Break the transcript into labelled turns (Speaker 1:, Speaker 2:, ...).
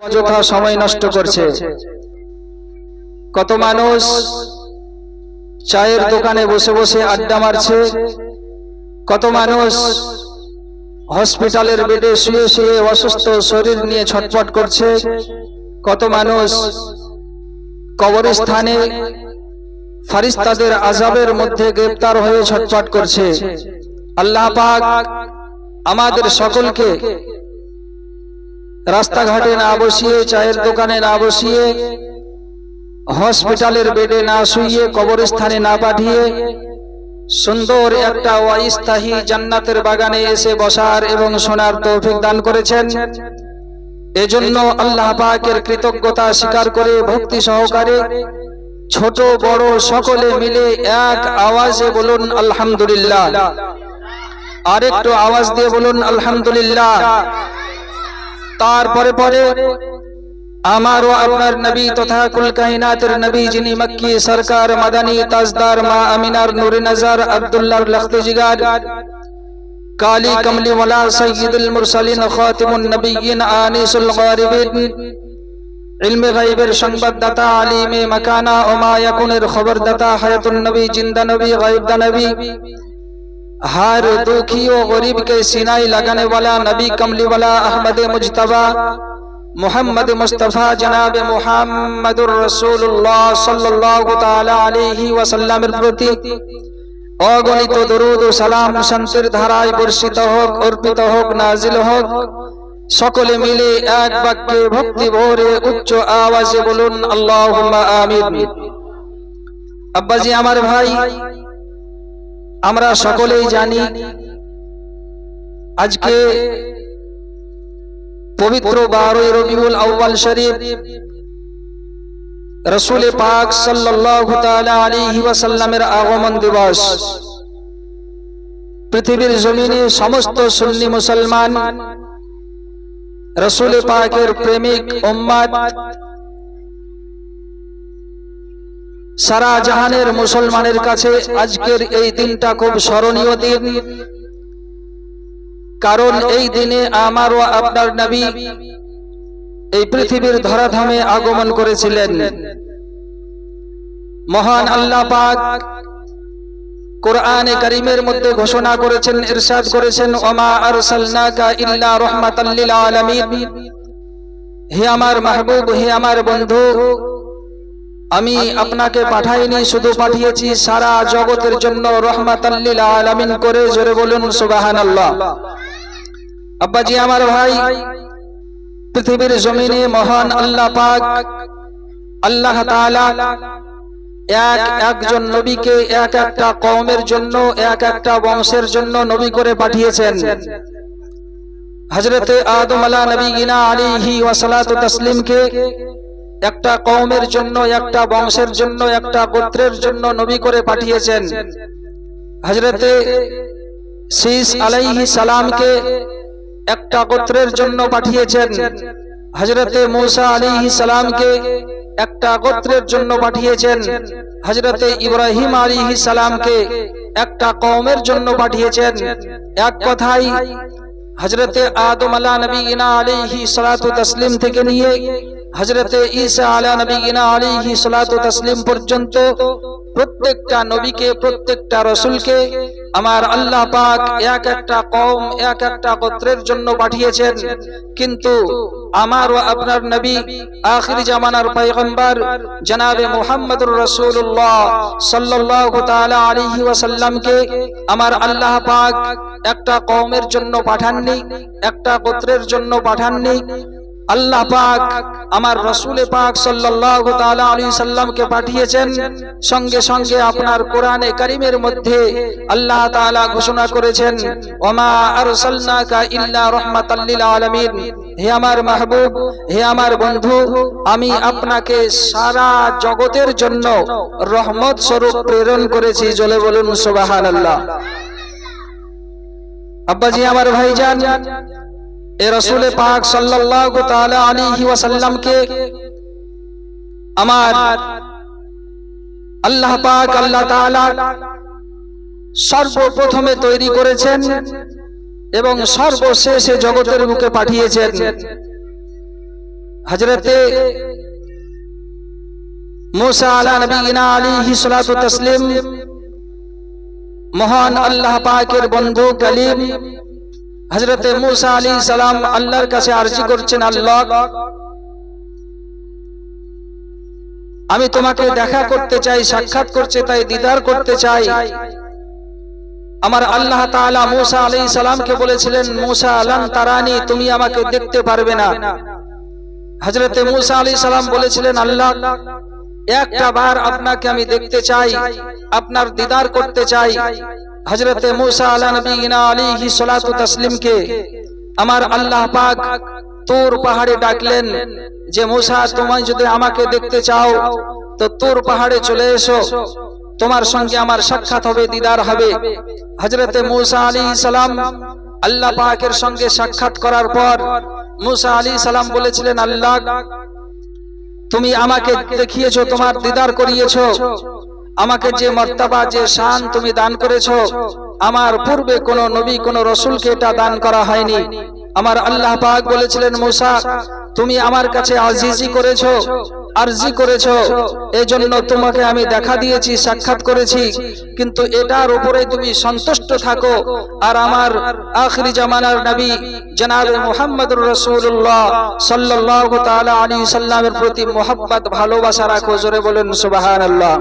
Speaker 1: অযথা সময় নষ্ট করছে। কত মানুষ চায়ের দোকানে বসে বসে আড্ডা মারছে, কত মানুষ হসপিটালের বেডে শুয়ে শুয়ে অসুস্থ শরীর নিয়ে ছটফট করছে, কত মানুষ কবরস্থানে ফারিস্তাদের আযাবের মধ্যে গ্রেফতার হয়ে ছটফট করছে। আল্লাহ পাক আমাদের সকলকে রাস্তাঘাটে না বসিয়ে, চায়ের দোকানে না বসিয়ে, হসপিটালের বেডে না শুইয়ে, কবরস্থানে না পাঠিয়ে সুন্দর একটা অস্থায়ী জান্নাতের বাগানে এসে বসার এবং শোনার তৌফিক দান করেছেন। এজন্য আল্লাহ পাকের কৃতজ্ঞতা স্বীকার করে ভক্তি সহকারে ছোট বড় সকলে মিলে এক আওয়াজে বলুন আলহামদুলিল্লাহ। আরেকটু আওয়াজ দিয়ে বলুন আলহামদুলিল্লাহ। তারপরে পরে আমার ও আপনার নবী তথা কুল কায়নাতের নবী, যিনি মক্কি সরকার, মাদানী তাজদার, মা আমিনার নূরে নজর, আব্দুল্লাহর লখতে জিগার, কালী কমলি ওয়ালা, সাইয়্যিদুল মুরসালিন, খাতিমুন নবিয়্যিন, আনিসুল গারিবিন, ইলমে গায়বের সংবাদদাতা, আলিমে মাকানা ও মা ইয়াকুনের খবরদাতা, হায়াতুন নবী, জিন্দা নবী, গায়বদা নবী, हर दुखी और गरीब के सीनाई लगाने वाला नबी कमली वाला अहमद मुज्तबा मोहम्मद मुस्तफ़ा जनाब मुहम्मदुर रसूलुल्लाह सल्लल्लाहु ताला अलैहि वसल्लमेर प्रति अगणित दरूद ও সালাম শান্তির ধারায় বর্ষিত হোক, অর্পিত হোক, নাজিল হোক। সকলে মিলে এক বাক্যে ভক্তি ভরে উচ্চ আওয়াজে বলুন আল্লাহুম্মা আমিন। আব্বাজি আমার ভাই, আমরা সকলেই জানি আজকে পবিত্র 12 রবিউল আউয়াল শরীফ, রাসূল পাক সাল্লাল্লাহু তাআলা আলাইহি ওয়াসাল্লামের আগমন দিবস। পৃথিবীর জমিনে সমস্ত সুন্নি মুসলমান, রাসূল পাকের প্রেমিক উম্মত, সারা জাহানের মুসলমানের কাছে আজকের এই দিনটা খুব স্মরণীয় দিন। কারণ এই দিনে আমার ও আপনার নবী এই পৃথিবীর ধরাধামে আগমন করেছিলেন। মহান আল্লাহ পাক কোরআনে কারীমের মধ্যে ঘোষণা করেছেন, ইরশাদ করেছেন, ওমা আরসালনাকা ইল্লা রাহমাতাল লিল আলামিন। হে আমার মাহবুব, হে আমার বন্ধু, আমি আপনাকে পাঠাইনি, শুধু পাঠিয়েছি সারা জগতের জন্য রহমাতাল লিল আলামিন করে। জোরে বলুন সুবহানাল্লাহ। আব্বাজি আমার ভাই, পৃথিবীর জমিনে মহান আল্লাহ পাক আল্লাহ তাআলা একজন নবীকে এক একটা কওমের জন্য, এক একটা বংশের জন্য নবী করে পাঠিয়েছেন। হযরতে আদম আলা নবিয়িনা আলাইহি ওয়া সালাতু তাসলিমকে একটা কওমের জন্য, একটা বংশের জন্য, একটা গোত্রের জন্য নবী করে পাঠিয়েছেন। হযরতে শীস আলাইহিস সালামকে একটা গোত্রের জন্য পাঠিয়েছেন। হযরতে মূসা আলাইহিস সালামকে একটা গোত্রের জন্য পাঠিয়েছেন। হযরতে ইব্রাহিম আলাইহিস সালামকে একটা কওমের জন্য পাঠিয়েছেন। এক কথায় হযরতে আদম আলা নবিয়িনা আলাইহি সালাতু তাসলিম থেকে নিয়ে হযরতে ঈসা আলা নবিয়িনা আলাইহি সালাতু তাসলিম পর্যন্ত প্রত্যেকটা নবীকে, প্রত্যেকটা রাসূলকে আমার আল্লাহ পাক এক একটা কওম, এক একটা গোত্রের জন্য পাঠিয়েছেন। কিন্তু আমার ও আপনার নবী, আখিরি জামানার পয়গম্বর জনাবে মুহাম্মদুর রাসূলুল্লাহ সাল্লাল্লাহু তাআলা আলাইহি ওয়াসাল্লামকে আমার আল্লাহ পাক একটা কওমের জন্য পাঠাননি, একটা গোত্রের জন্য পাঠাননি। আল্লাহ পাক আমার রাসূল পাক সাল্লাল্লাহু তাআলা আলাইহি সাল্লামকে পাঠিয়েছেন। সঙ্গে সঙ্গে আপনার কোরআনে কারীমের মধ্যে আল্লাহ তাআলা ঘোষণা করেছেন, ওমা আরসালনাকা ইল্লা রাহমাতাল লিল আলামিন। হে আমার মাহবুব, হে আমার বন্ধু, আমি আপনাকে সারা জগতের জন্য রহমত স্বরূপ প্রেরণ করেছি। জোরে বলুন সুবহানাল্লাহ। আব্বাজি আমার ভাইজান, এ রাসূল পাক সাল্লাল্লাহু তাআলা আলাইহি ওয়াসাল্লামকে আমার আল্লাহ পাক আল্লাহ তাআলা সর্বপ্রথমে তৈরি করেছেন এবং সর্বশেষে জগতের বুকে পাঠিয়েছেন। হযরতে मूसा अला नबीना अलैहि सलातु तस्लीम महान अल्लाह पाकेर बंधु कलीम हजरते मूसा अलैहिस सालाम अल्लाहर काছে আরজি করছেন আল্লাহ আমি তোমাকে দেখা করতে চাই সাক্ষাৎ করতে চাই দিদার করতে চাই আমার আল্লাহ তাআলা मूसा আলাইহিস সালামকে বলেছিলেন मूसा লান তারানি তুমি আমাকে দেখতে পারবে না হযরতে मूसा আলাইহিস সালাম বলেছিলেন আল্লাহ একটা বার আপনাকে আমি দেখতে চাই আপনার দিদার করতে চাই হযরতে मूसा আলা নবীনা আলাইহি সালাতু তাসলিম কে আমার আল্লাহ পাক তুর পাহাড়ে ডাকলেন যে मूसा তুমি যদি আমাকে দেখতে চাও তো তুর পাহাড়ে চলে এসো তোমার সঙ্গে আমার সাক্ষাৎ হবে দিদার হবে হযরতে मूसा আলাইহিস সালাম আল্লাহ পাকের সঙ্গে সাক্ষাৎ করার পর मूसा আলাইহিস সালাম বলেছিলেন আল্লাহ তুমি আমাকে দেখিয়েছো তোমার দিদার করিয়েছো আমাকে যে মর্তবা যে শান তুমি দান করেছো আমার পূর্বে কোন নবী কোন রাসূলকে এটা দান করা হয়নি আমার আল্লাহ পাক বলেছিলেন मूसा তুমি আমার কাছে আজিজি করেছো আরজি করেছো এজন্য তোমাকে আমি দেখা দিয়েছি সাক্ষাৎ করেছি কিন্তু এটার উপরে তুমি সন্তুষ্ট থাকো আর আমার আখিরি জামানার নবী জনাবে মুহাম্মদুর রাসূলুল্লাহ সাল্লাল্লাহু তাআলা আলাইহি সাল্লামের প্রতি মুহাব্বত ভালোবাসা রাখো জোরে বলেন সুবহানাল্লাহ।